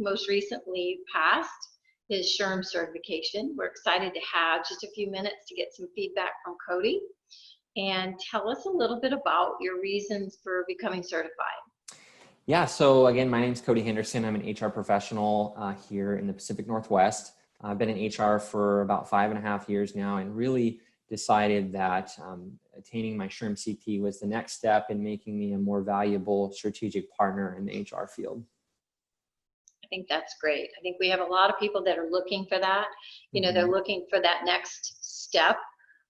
most recently passed his GOSHRM certification. We're excited to have just a few minutes to get some feedback from Cody. And tell us a little bit about your reasons for becoming certified. Yeah, so again, my name's Cody Henderson. I'm an HR professional here in the Pacific Northwest. I've been in HR for about 5.5 years now, and really decided that attaining my GOSHRM CP was the next step in making me a more valuable strategic partner in the HR field. I think that's great. I think we have a lot of people that are looking for that. You know, they're looking for that next step.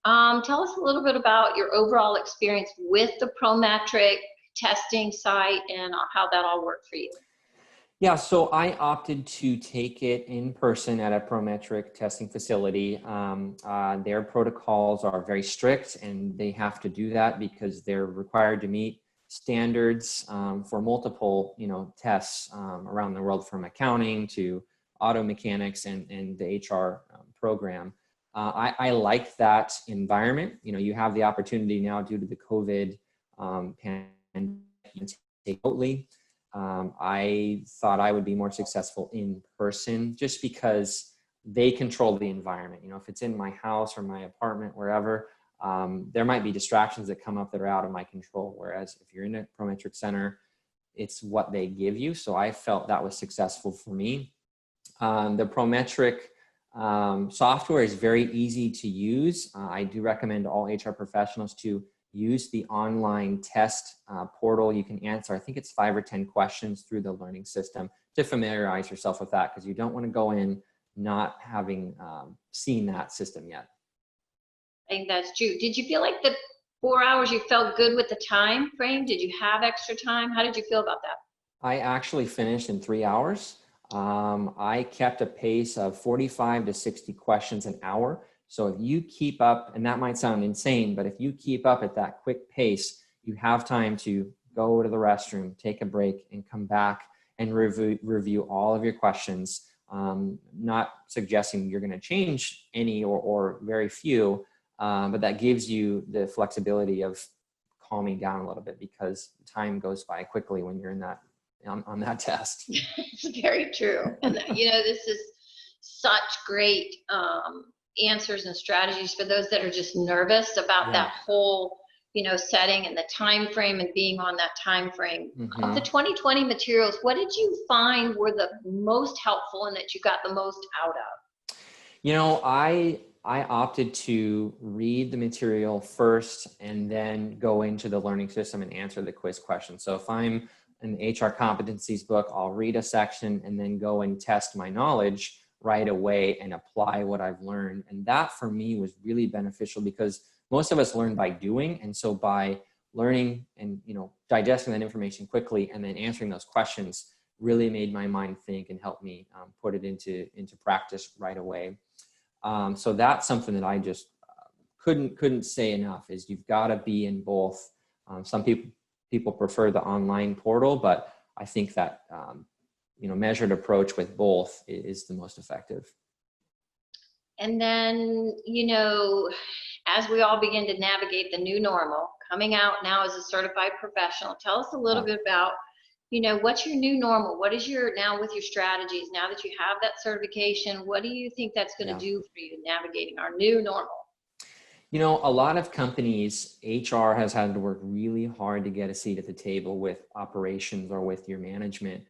Tell us a little bit about your overall experience with the Prometric testing site and how that all worked for you. Yeah, so I opted to take it in person at a Prometric testing facility. Their protocols are very strict, and they have to do that because they're required to meet standards for multiple, tests around the world, from accounting to auto mechanics and the HR program. I like that environment. You have the opportunity now, due to the COVID pandemic, to take remotely. I thought I would be more successful in person just because they control the environment. If it's in my house or my apartment, wherever, there might be distractions that come up that are out of my control. Whereas if you're in a Prometric center, it's what they give you. So I felt that was successful for me. The Prometric software is very easy to use. I do recommend all HR professionals to use the online test portal. You can answer, I think it's 5 or 10 questions through the learning system to familiarize yourself with that, because you don't want to go in not having seen that system yet. I think that's true. Did you feel like the 4 hours, you felt good with the time frame? Did you have extra time? How did you feel about that? I actually finished in 3 hours. I kept a pace of 45 to 60 questions an hour. So if you keep up, and that might sound insane, but if you keep up at that quick pace, you have time to go to the restroom, take a break, and come back and review all of your questions. Not suggesting you're going to change any or very few, but that gives you the flexibility of calming down a little bit, because time goes by quickly when you're in that on that test. It's very true. And this is such great answers and strategies for those that are just nervous about that whole setting and the time frame and being on that time frame. Of the 2020 materials, what did you find were the most helpful and that you got the most out of? I opted to read the material first and then go into the learning system and answer the quiz questions. So if I'm in the HR competencies book, I'll read a section and then go and test my knowledge right away and apply what I've learned. And that for me was really beneficial, because most of us learn by doing. And so by learning and, digesting that information quickly and then answering those questions really made my mind think and helped me put it into practice right away. So that's something that I just couldn't say enough, is you've got to be in both. Some people prefer the online portal, but I think that, measured approach with both is the most effective. And then, as we all begin to navigate the new normal, coming out now as a certified professional, tell us a little bit about, what's your new normal? What is now with your strategies, now that you have that certification, what do you think that's going to do for you navigating our new normal? A lot of companies, HR has had to work really hard to get a seat at the table with operations or with your management.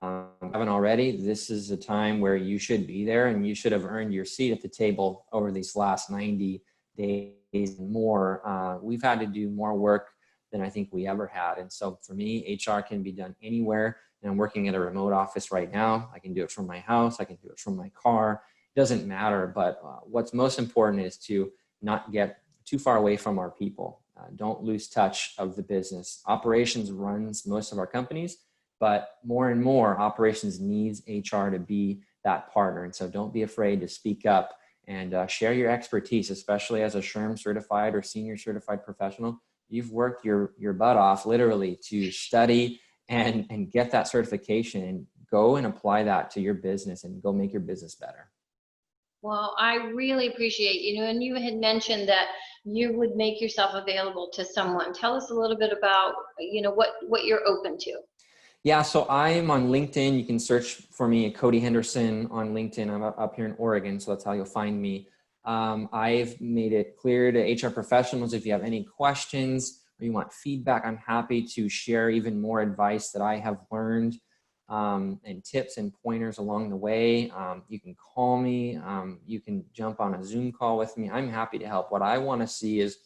Haven't already, this is a time where you should be there, and you should have earned your seat at the table over these last 90 days and more. We've had to do more work than I think we ever had. And so for me, HR can be done anywhere. And I'm working at a remote office right now. I can do it from my house. I can do it from my car. It doesn't matter. But what's most important is to not get too far away from our people. Don't lose touch of the business. Operations runs most of our companies, but more and more operations needs HR to be that partner. And so don't be afraid to speak up and share your expertise, especially as a GOSHRM certified or senior certified professional. You've worked your butt off literally to study and get that certification, and go and apply that to your business and go make your business better. Well, I really appreciate, and you had mentioned that you would make yourself available to someone. Tell us a little bit about, what you're open to. Yeah, so I'm on LinkedIn. You can search for me, Cody Henderson, on LinkedIn. I'm up here in Oregon, so that's how you'll find me. I've made it clear to HR professionals, if you have any questions or you want feedback, I'm happy to share even more advice that I have learned, and tips and pointers along the way. You can call me. You can jump on a Zoom call with me. I'm happy to help. What I want to see is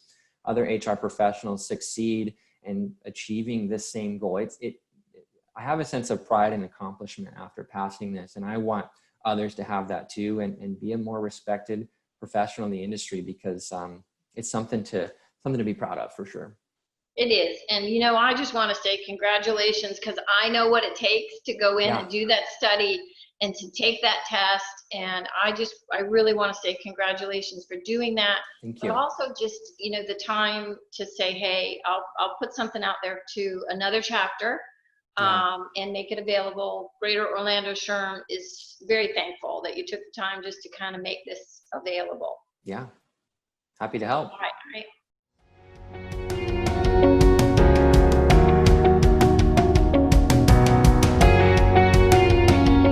other HR professionals succeed in achieving this same goal. I have a sense of pride and accomplishment after passing this, and I want others to have that too, and be a more respected professional in the industry, because it's something to be proud of, for sure. It is. And, you know, I just want to say congratulations, because I know what it takes to go in and do that study and to take that test. And I really want to say congratulations for doing that. Thank But you. also just, you know, the time to say, hey, I'll put something out there to another chapter, and make it available. Greater Orlando SHRM is very thankful that you took the time just to kind of make this available. Yeah. Happy to help. All right.